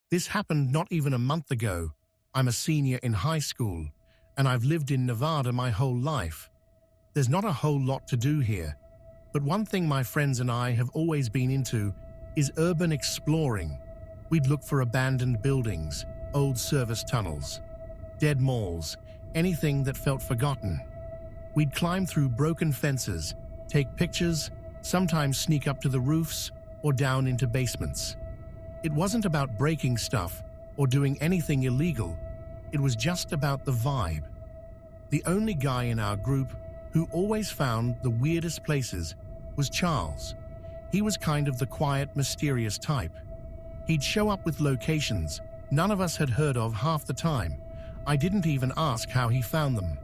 This happened not even a month ago. I'm a senior in high school, and I've lived in Nevada my whole life. There's not a whole lot to do here, but one thing my friends and I have always been into is urban exploring. We'd look for abandoned buildings, old service tunnels, dead malls, anything that felt forgotten. We'd climb through broken fences, take pictures, sometimes sneak up to the roofs or down into basements. It wasn't about breaking stuff or doing anything illegal. It was just about the vibe. The only guy in our group who always found the weirdest places was Charles. He was kind of the quiet, mysterious type. He'd show up with locations none of us had heard of half the time. I didn't even ask how he found them.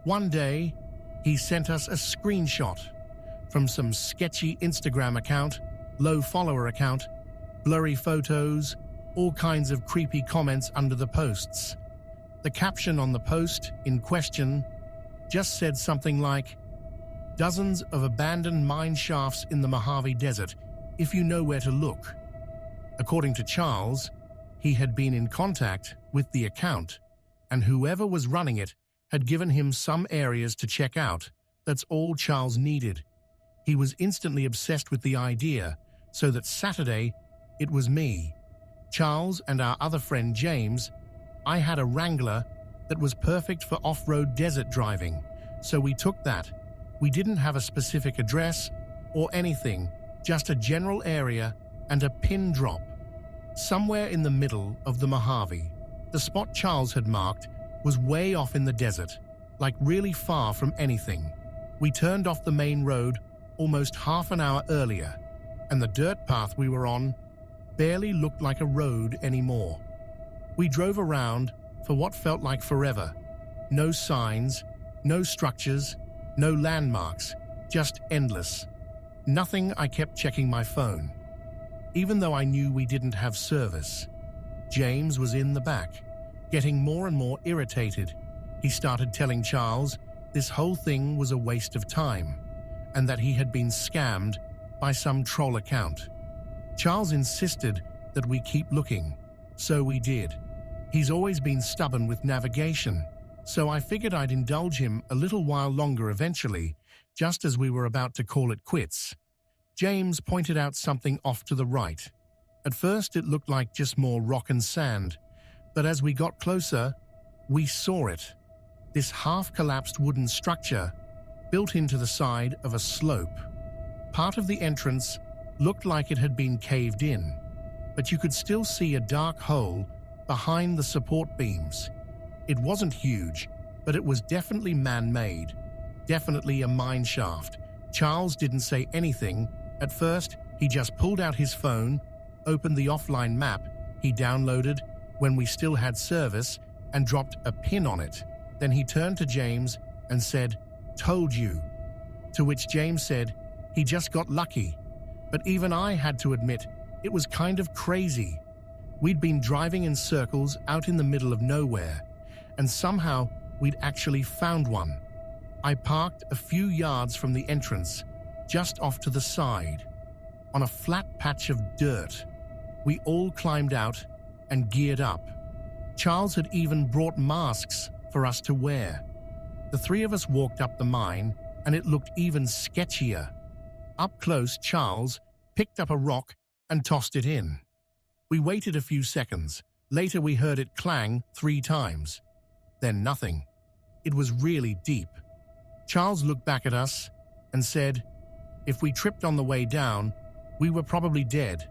One day, he sent us a screenshot from some sketchy Instagram account, low follower account, blurry photos, all kinds of creepy comments under the posts. The caption on the post in question just said something like, "Dozens of abandoned mine shafts in the Mojave Desert, if you know where to look." According to Charles, he had been in contact with the account, and whoever was running it had given him some areas to check out. That's all Charles needed. He was instantly obsessed with the idea, so that Saturday, it was me, Charles, and our other friend James. I had a Wrangler that was perfect for off-road desert driving, so we took that. We didn't have a specific address or anything, just a general area and a pin drop. Somewhere in the middle of the Mojave, the spot Charles had marked was way off in the desert, like really far from anything. We turned off the main road almost half an hour earlier, and the dirt path we were on barely looked like a road anymore. We drove around for what felt like forever. No signs, no structures, no landmarks, just endless. Nothing. I kept checking my phone, even though I knew we didn't have service. James was in the back, getting more and more irritated. He started telling Charles this whole thing was a waste of time, and that he had been scammed by some troll account. Charles insisted that we keep looking, so we did. He's always been stubborn with navigation, so I figured I'd indulge him a little while longer eventually, just as we were about to call it quits. James pointed out something off to the right. At first it looked like just more rock and sand, but as we got closer, we saw it. This half-collapsed wooden structure built into the side of a slope. Part of the entrance looked like it had been caved in, but you could still see a dark hole behind the support beams. It wasn't huge, but it was definitely man-made, definitely a mine shaft. Charles didn't say anything. At first, he just pulled out his phone, opened the offline map he downloaded when we still had service, and dropped a pin on it. Then he turned to James and said, "Told you." To which James said he just got lucky. But even I had to admit it was kind of crazy. We'd been driving in circles out in the middle of nowhere, and somehow we'd actually found one. I parked a few yards from the entrance, just off to the side, on a flat patch of dirt. We all climbed out and geared up. Charles had even brought masks for us to wear. The three of us walked up the mine, and it looked even sketchier. Up close, Charles picked up a rock and tossed it in. We waited a few seconds. Later we heard it clang 3 times. Then nothing. It was really deep. Charles looked back at us and said, "If we tripped on the way down, we were probably dead."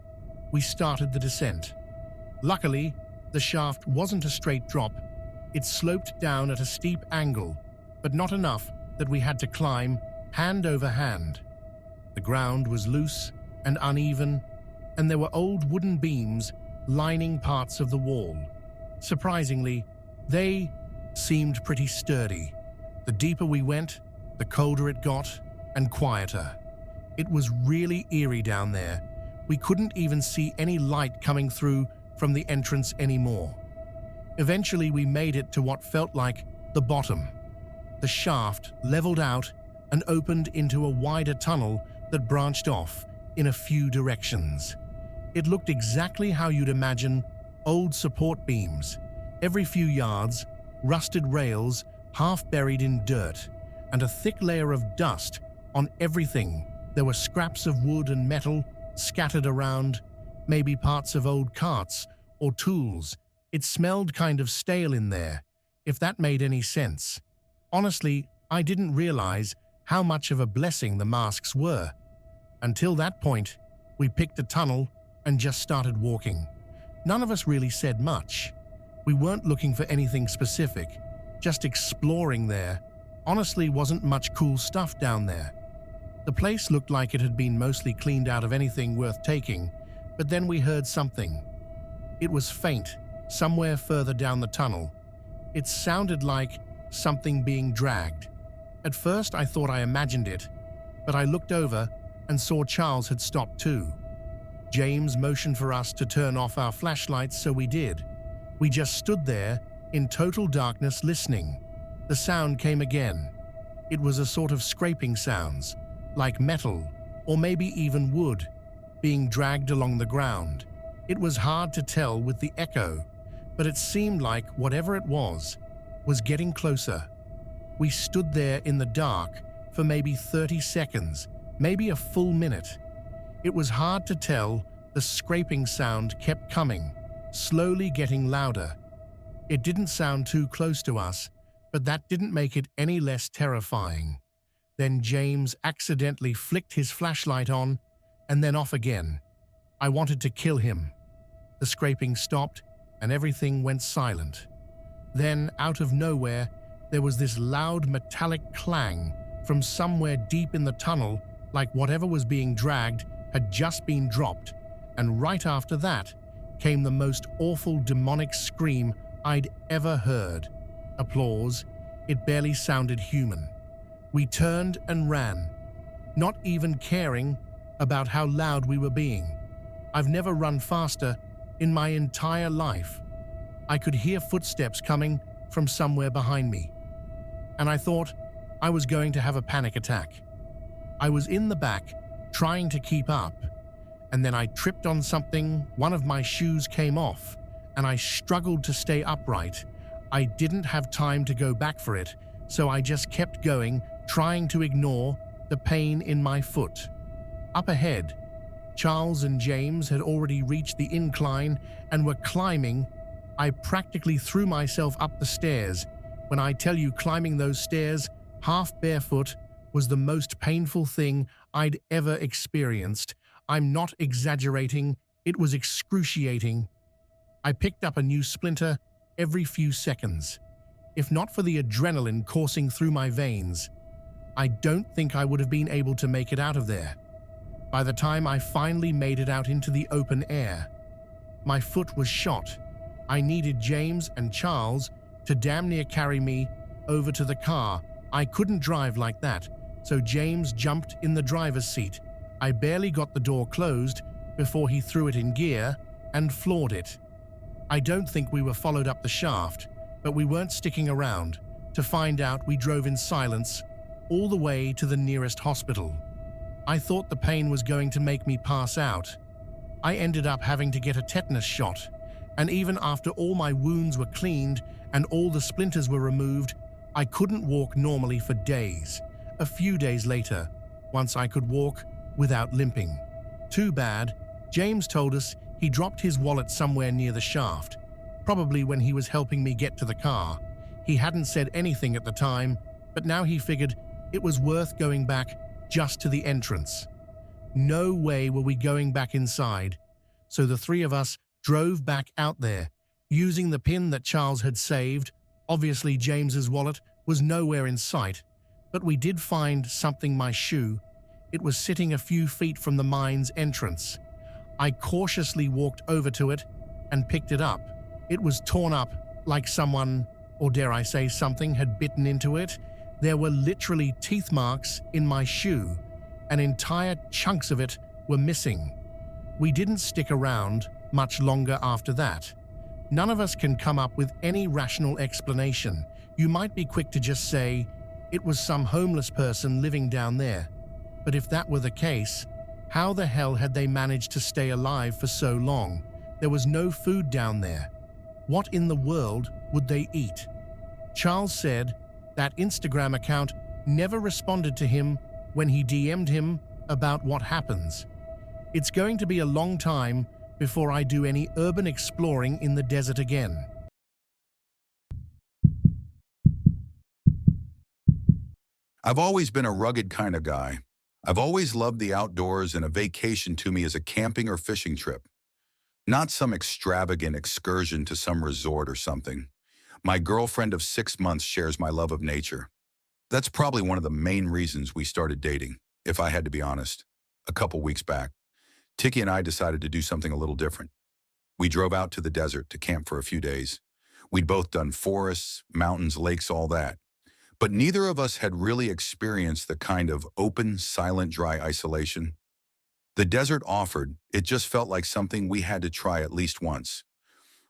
We started the descent. Luckily, the shaft wasn't a straight drop. It sloped down at a steep angle, but not enough that we had to climb hand over hand. The ground was loose and uneven, and there were old wooden beams lining parts of the wall. Surprisingly, they seemed pretty sturdy. The deeper we went, the colder it got and quieter. It was really eerie down there. We couldn't even see any light coming through from the entrance anymore. Eventually, we made it to what felt like the bottom. The shaft leveled out and opened into a wider tunnel that branched off in a few directions. It looked exactly how you'd imagine old support beams, every few yards, rusted rails half buried in dirt, and a thick layer of dust on everything. There were scraps of wood and metal scattered around, maybe parts of old carts or tools. It smelled kind of stale in there, if that made any sense. Honestly, I didn't realize how much of a blessing the masks were. Until that point, we picked a tunnel and just started walking. None of us really said much. We weren't looking for anything specific, just exploring there. Honestly, wasn't much cool stuff down there. The place looked like it had been mostly cleaned out of anything worth taking, but then we heard something. It was faint, somewhere further down the tunnel. It sounded like something being dragged. At first I thought I imagined it, but I looked over and saw Charles had stopped too. James motioned for us to turn off our flashlights, so we did. We just stood there in total darkness listening. The sound came again. It was a sort of scraping sounds, like metal or maybe even wood, being dragged along the ground. It was hard to tell with the echo, but it seemed like whatever it was getting closer. We stood there in the dark for maybe 30 seconds, maybe a full minute. It was hard to tell. The scraping sound kept coming, slowly getting louder. It didn't sound too close to us, but that didn't make it any less terrifying. Then James accidentally flicked his flashlight on and then off again. I wanted to kill him. The scraping stopped and everything went silent. Then, out of nowhere, there was this loud metallic clang from somewhere deep in the tunnel, like whatever was being dragged had just been dropped, and right after that came the most awful demonic scream I'd ever heard. Applause. It barely sounded human. We turned and ran, not even caring about how loud we were being. I've never run faster in my entire life. I could hear footsteps coming from somewhere behind me, and I thought I was going to have a panic attack. I was in the back, trying to keep up, and then I tripped on something. One of my shoes came off, and I struggled to stay upright. I didn't have time to go back for it, so I just kept going, trying to ignore the pain in my foot. Up ahead, Charles and James had already reached the incline and were climbing. I practically threw myself up the stairs. When I tell you climbing those stairs, half barefoot, was the most painful thing I'd ever experienced. I'm not exaggerating, it was excruciating. I picked up a new splinter every few seconds. If not for the adrenaline coursing through my veins, I don't think I would have been able to make it out of there. By the time I finally made it out into the open air, my foot was shot. I needed James and Charles to damn near carry me over to the car. I couldn't drive like that, so James jumped in the driver's seat. I barely got the door closed before he threw it in gear and floored it. I don't think we were followed up the shaft, but we weren't sticking around. To find out, we drove in silence all the way to the nearest hospital. I thought the pain was going to make me pass out. I ended up having to get a tetanus shot, and even after all my wounds were cleaned and all the splinters were removed, I couldn't walk normally for days. A few days later, once I could walk without limping. Too bad. James told us he dropped his wallet somewhere near the shaft, probably when he was helping me get to the car. He hadn't said anything at the time, but now he figured it was worth going back just to the entrance. No way were we going back inside, so the three of us drove back out there, using the pin that Charles had saved. Obviously, James's wallet was nowhere in sight, but we did find something: my shoe. It was sitting a few feet from the mine's entrance. I cautiously walked over to it and picked it up. It was torn up, like someone, or dare I say something, had bitten into it. There were literally teeth marks in my shoe, and entire chunks of it were missing. We didn't stick around much longer after that. None of us can come up with any rational explanation. You might be quick to just say it was some homeless person living down there. But if that were the case, how the hell had they managed to stay alive for so long? There was no food down there. What in the world would they eat? Charles said that Instagram account never responded to him when he DM'd him about what happens. It's going to be a long time before I do any urban exploring in the desert again. I've always been a rugged kind of guy. I've always loved the outdoors, and a vacation to me is a camping or fishing trip, not some extravagant excursion to some resort or something. My girlfriend of 6 months shares my love of nature. That's probably one of the main reasons we started dating, if I had to be honest. A couple weeks back, Tiki and I decided to do something a little different. We drove out to the desert to camp for a few days. We'd both done forests, mountains, lakes, all that. But neither of us had really experienced the kind of open, silent, dry isolation the desert offered. It just felt like something we had to try at least once.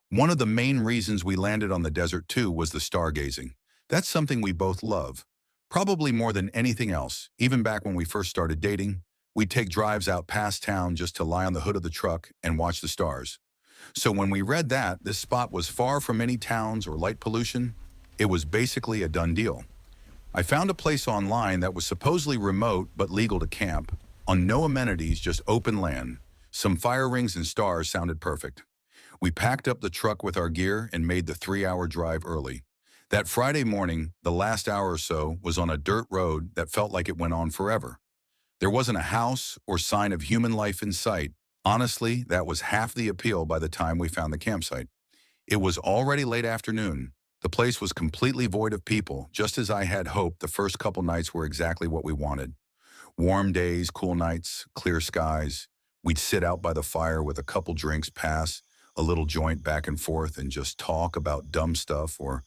One of the main reasons we landed on the desert too was the stargazing. That's something we both love, probably more than anything else. Even back when we first started dating, we'd take drives out past town just to lie on the hood of the truck and watch the stars. So when we read that this spot was far from any towns or light pollution, it was basically a done deal. I found a place online that was supposedly remote but legal to camp, on no amenities, just open land. Some fire rings and stars sounded perfect. We packed up the truck with our gear and made the 3-hour drive early. That Friday morning, the last hour or so, was on a dirt road that felt like it went on forever. There wasn't a house or sign of human life in sight. Honestly, that was half the appeal by the time we found the campsite. It was already late afternoon. The place was completely void of people, just as I had hoped. The first couple nights were exactly what we wanted. Warm days, cool nights, clear skies. We'd sit out by the fire with a couple drinks, pass a little joint back and forth, and just talk about dumb stuff or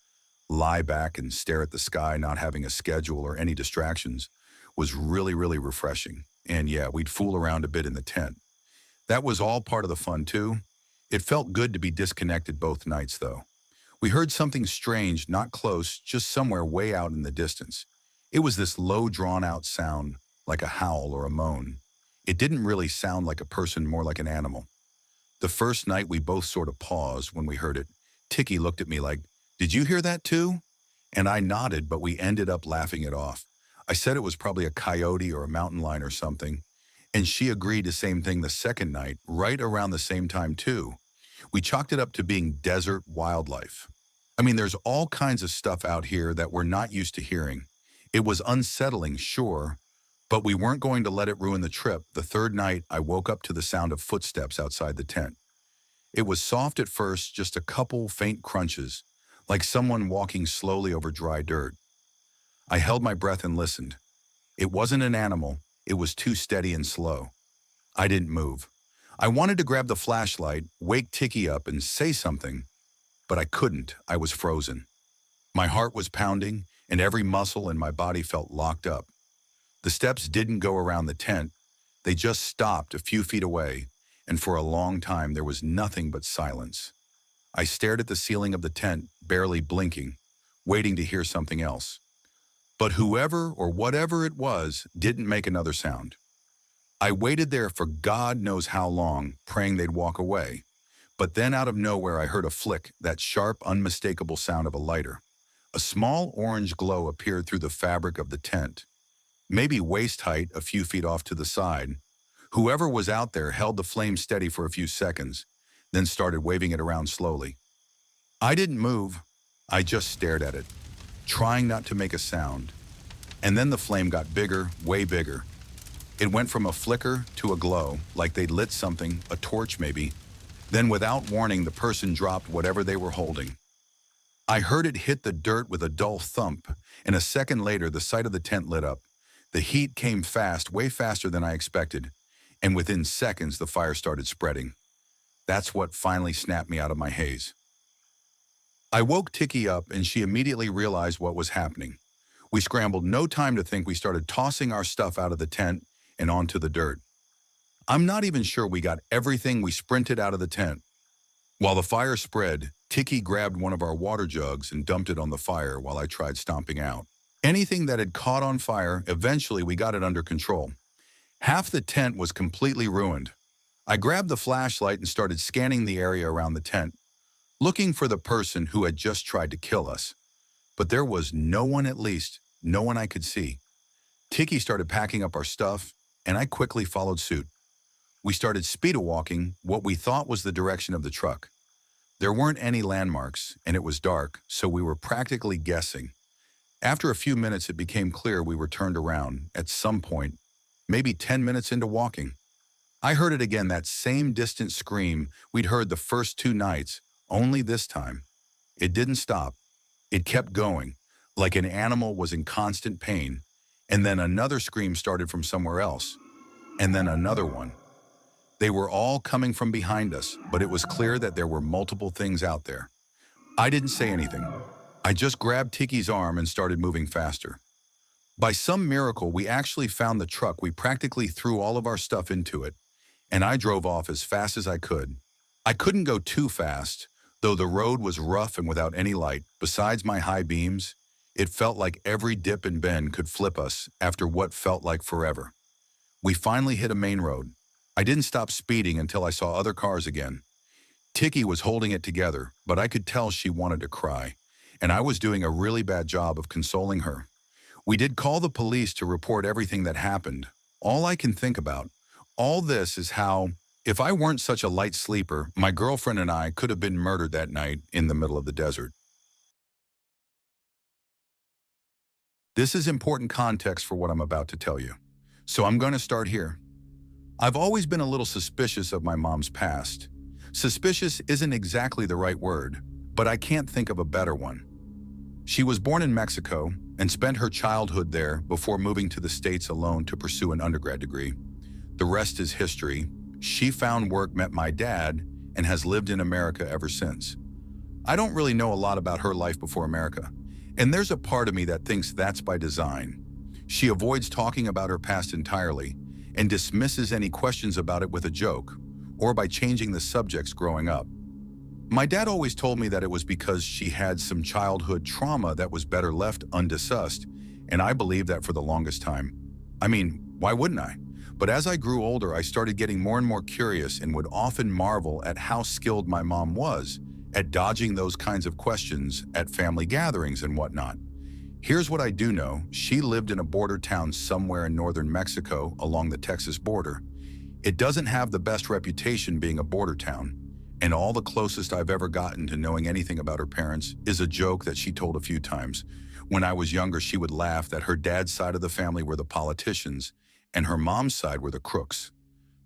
lie back and stare at the sky. Not having a schedule or any distractions was really, really refreshing. And yeah, we'd fool around a bit in the tent. That was all part of the fun too. It felt good to be disconnected both nights though. We heard something strange, not close, just somewhere way out in the distance. It was this low, drawn-out sound, like a howl or a moan. It didn't really sound like a person, more like an animal. The first night we both sort of paused when we heard it. Tiki looked at me like, "Did you hear that too?" And I nodded, but we ended up laughing it off. I said it was probably a coyote or a mountain lion or something, and she agreed the same thing the second night, right around the same time too. We chalked it up to being desert wildlife. I mean, there's all kinds of stuff out here that we're not used to hearing. It was unsettling, sure, but we weren't going to let it ruin the trip. The third night, I woke up to the sound of footsteps outside the tent. It was soft at first, just a couple faint crunches, like someone walking slowly over dry dirt. I held my breath and listened. It wasn't an animal. It was too steady and slow. I didn't move. I wanted to grab the flashlight, wake Tiki up, and say something, but I couldn't. I was frozen. My heart was pounding, and every muscle in my body felt locked up. The steps didn't go around the tent. They just stopped a few feet away, and for a long time there was nothing but silence. I stared at the ceiling of the tent, barely blinking, waiting to hear something else. But whoever or whatever it was didn't make another sound. I waited there for God knows how long, praying they'd walk away. But then out of nowhere I heard a flick, that sharp, unmistakable sound of a lighter. A small orange glow appeared through the fabric of the tent, maybe waist height, a few feet off to the side. Whoever was out there held the flame steady for a few seconds, then started waving it around slowly. I didn't move. I just stared at it, trying not to make a sound. And then the flame got bigger, way bigger. It went from a flicker to a glow, like they'd lit something, a torch maybe. Then without warning, the person dropped whatever they were holding. I heard it hit the dirt with a dull thump, and a second later the side of the tent lit up. The heat came fast, way faster than I expected, and within seconds the fire started spreading. That's what finally snapped me out of my haze. I woke Tiki up, and she immediately realized what was happening. We scrambled, no time to think. We started tossing our stuff out of the tent and onto the dirt. I'm not even sure we got everything. We sprinted out of the tent. While the fire spread, Tiki grabbed one of our water jugs and dumped it on the fire while I tried stomping out anything that had caught on fire. Eventually, we got it under control. Half the tent was completely ruined. I grabbed the flashlight and started scanning the area around the tent, looking for the person who had just tried to kill us. But there was no one, at least no one I could see. Tiki started packing up our stuff, and I quickly followed suit. We started speed-walking what we thought was the direction of the truck. There weren't any landmarks, and it was dark, so we were practically guessing. After a few minutes, it became clear we were turned around at some point, maybe 10 minutes into walking. I heard it again, that same distant scream we'd heard the first 2 nights, only this time. It didn't stop. It kept going, like an animal was in constant pain, and then another scream started from somewhere else, and then another one. They were all coming from behind us, but it was clear that there were multiple things out there. I didn't say anything. I just grabbed Tiki's arm and started moving faster. By some miracle, we actually found the truck. We practically threw all of our stuff into it, and I drove off as fast as I could. I couldn't go too fast, though the road was rough and without any light. Besides my high beams, it felt like every dip and bend could flip us after what felt like forever. We finally hit a main road. I didn't stop speeding until I saw other cars again. Tiki was holding it together, but I could tell she wanted to cry, and I was doing a really bad job of consoling her. We did call the police to report everything that happened. All I can think about, all this, is how, if I weren't such a light sleeper, my girlfriend and I could have been murdered that night in the middle of the desert. This is important context for what I'm about to tell you, so I'm going to start here. I've always been a little suspicious of my mom's past. Suspicious isn't exactly the right word, but I can't think of a better one. She was born in Mexico and spent her childhood there before moving to the States alone to pursue an undergrad degree. The rest is history. She found work, met my dad, and has lived in America ever since. I don't really know a lot about her life before America, and there's a part of me that thinks that's by design. She avoids talking about her past entirely and dismisses any questions about it with a joke, or by changing the subjects growing up. My dad always told me that it was because she had some childhood trauma that was better left undiscussed, and I believed that for the longest time. I mean, why wouldn't I? But as I grew older, I started getting more and more curious and would often marvel at how skilled my mom was at dodging those kinds of questions at family gatherings and whatnot. Here's what I do know. She lived in a border town somewhere in northern Mexico along the Texas border. It doesn't have the best reputation being a border town, and all the closest I've ever gotten to knowing anything about her parents is a joke that she told a few times. When I was younger, she would laugh that her dad's side of the family were the politicians and her mom's side were the crooks.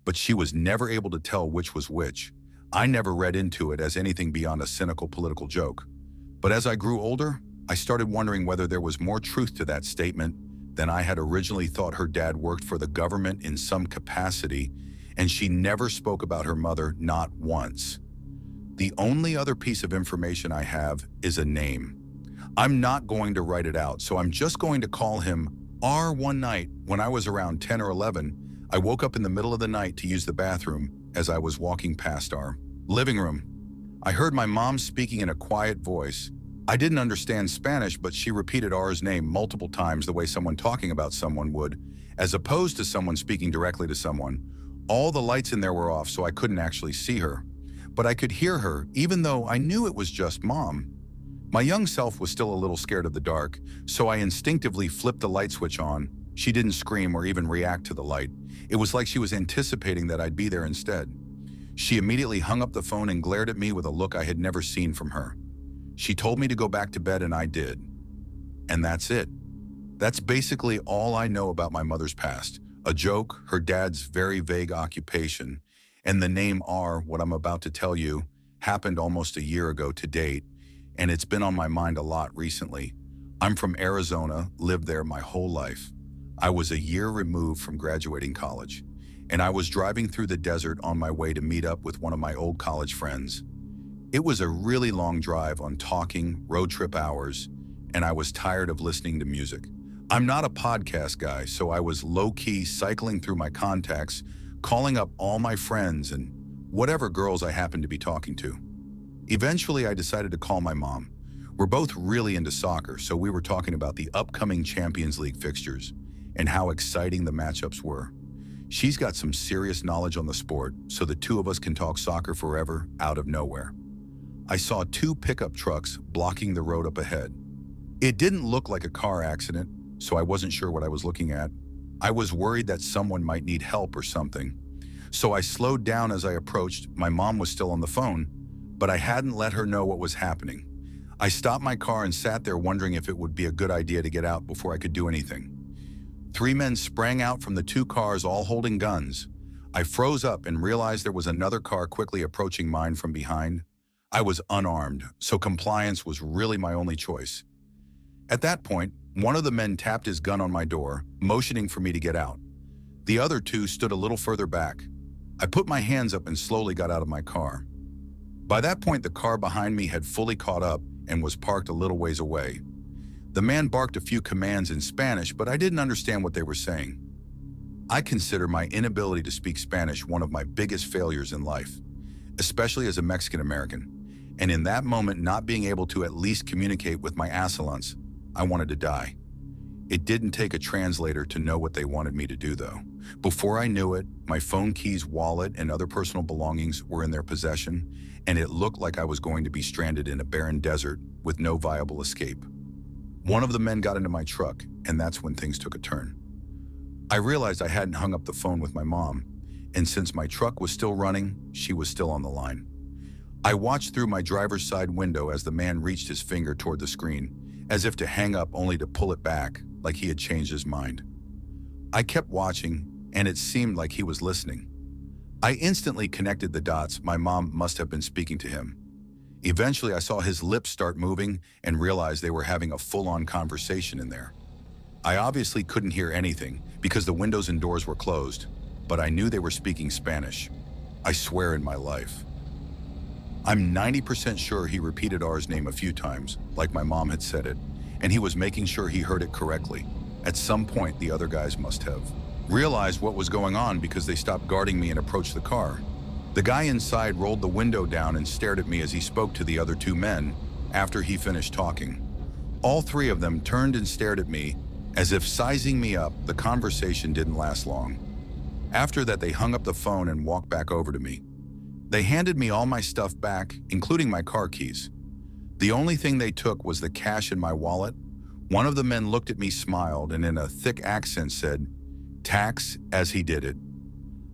But she was never able to tell which was which. I never read into it as anything beyond a cynical political joke. But as I grew older, I started wondering whether there was more truth to that statement than I had originally thought. Her dad worked for the government in some capacity, and she never spoke about her mother, not once. The only other piece of information I have is a name. I'm not going to write it out, so I'm just going to call him R. One night, when I was around 10 or 11, I woke up in the middle of the night to use the bathroom as I was walking past our living room. I heard my mom speaking in a quiet voice. I didn't understand Spanish, but she repeated R's name multiple times the way someone talking about someone would, as opposed to someone speaking directly to someone. All the lights in there were off, so I couldn't actually see her. But I could hear her, even though I knew it was just Mom. My young self was still a little scared of the dark, so I instinctively flipped the light switch on. She didn't scream or even react to the light. It was like she was anticipating that I'd be there instead. She immediately hung up the phone and glared at me with a look I had never seen from her. She told me to go back to bed, and I did. And that's it. That's basically all I know about my mother's past. A joke, her dad's very vague occupation, and the name R. What I'm about to tell you happened almost a year ago to date, and it's been on my mind a lot recently. I'm from Arizona, lived there my whole life. I was a year removed from graduating college, and I was driving through the desert on my way to meet up with one of my old college friends. It was a really long drive on talking, road trip hours, and I was tired of listening to music. I'm not a podcast guy, so I was low-key cycling through my contacts, calling up all my friends and whatever girls I happened to be talking to. Eventually, I decided to call my mom. We're both really into soccer, so we were talking about the upcoming Champions League fixtures and how exciting the matchups were. She's got some serious knowledge on the sport, so the two of us can talk soccer forever out of nowhere. I saw two pickup trucks blocking the road up ahead. It didn't look like a car accident, so I wasn't sure what I was looking at. I was worried that someone might need help or something. So I slowed down as I approached. My mom was still on the phone, but I hadn't let her know what was happening. I stopped my car and sat there wondering if it would be a good idea to get out before I could do anything. Three men sprang out from the two cars, all holding guns. I froze up and realized there was another car quickly approaching mine from behind. I was unarmed, so compliance was really my only choice. At that point, one of the men tapped his gun on my door, motioning for me to get out. The other two stood a little further back. I put my hands up and slowly got out of my car. By that point, the car behind me had fully caught up and was parked a little ways away. The man barked a few commands in Spanish, but I didn't understand what they were saying. I consider my inability to speak Spanish one of my biggest failures in life, especially as a Mexican American. And in that moment, not being able to at least communicate with my assailants, I wanted to die. It didn't take a translator to know what they wanted me to do, though. Before I knew it, my phone keys, wallet, and other personal belongings were in their possession, and it looked like I was going to be stranded in a barren desert with no viable escape. One of the men got into my truck, and that's when things took a turn. I realized I hadn't hung up the phone with my mom, and since my truck was still running, she was still on the line. I watched through my driver's side window as the man reached his finger toward the screen, as if to hang up only to pull it back, like he had changed his mind. I kept watching, and it seemed like he was listening. I instantly connected the dots. My mom must have been speaking to him. Eventually, I saw his lips start moving and realized they were having a full-on conversation in there. I obviously couldn't hear anything because the windows and doors were closed, but I knew they were speaking Spanish. I swear in my life. I'm 90% sure he repeated ours name a few times, like my mom had said it, and he was making sure he heard it correctly. At some point, the other guys must have realized what was going on because they stopped guarding me and approached the car. The guy inside rolled the window down and stared at me as he spoke to the other two men after he finished talking. All three of them turned and stared at me as if sizing me up. The conversation didn't last long. After that, they hung up the phone and walked back over to me. They handed me all my stuff back, including my car keys. The only thing they took was the cash in my wallet. One of the men looked at me, smiled, and in a thick accent said, "Tax," as he did it.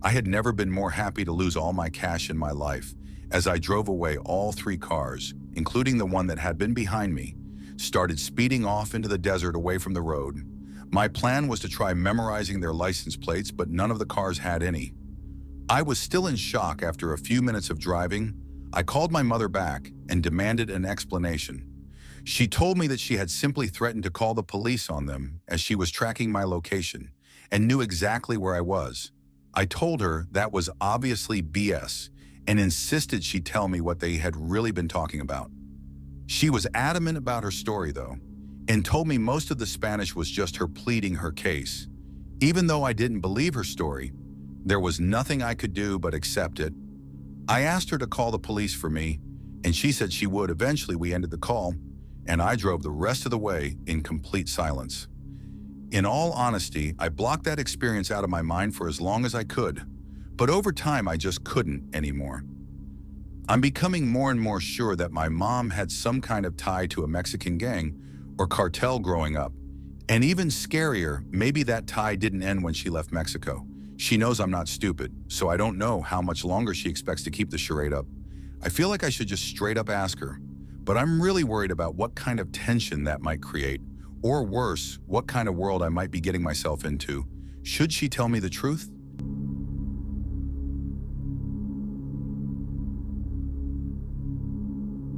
I had never been more happy to lose all my cash in my life. As I drove away, all three cars, including the one that had been behind me, started speeding off into the desert away from the road. My plan was to try memorizing their license plates, but none of the cars had any. I was still in shock after a few minutes of driving. I called my mother back and demanded an explanation. She told me that she had simply threatened to call the police on them as she was tracking my location and knew exactly where I was. I told her that was obviously BS and insisted she tell me what they had really been talking about. She was adamant about her story, though, and told me most of the Spanish was just her pleading her case. Even though I didn't believe her story, there was nothing I could do but accept it. I asked her to call the police for me, and she said she would. Eventually, we ended the call, and I drove the rest of the way in complete silence. In all honesty, I blocked that experience out of my mind for as long as I could, but over time I just couldn't anymore. I'm becoming more and more sure that my mom had some kind of tie to a Mexican gang or cartel growing up. And even scarier, maybe that tie didn't end when she left Mexico. She knows I'm not stupid, so I don't know how much longer she expects to keep the charade up. I feel like I should just straight up ask her, but I'm really worried about what kind of tension that might create. Or worse, what kind of world I might be getting myself into. Should she tell me the truth?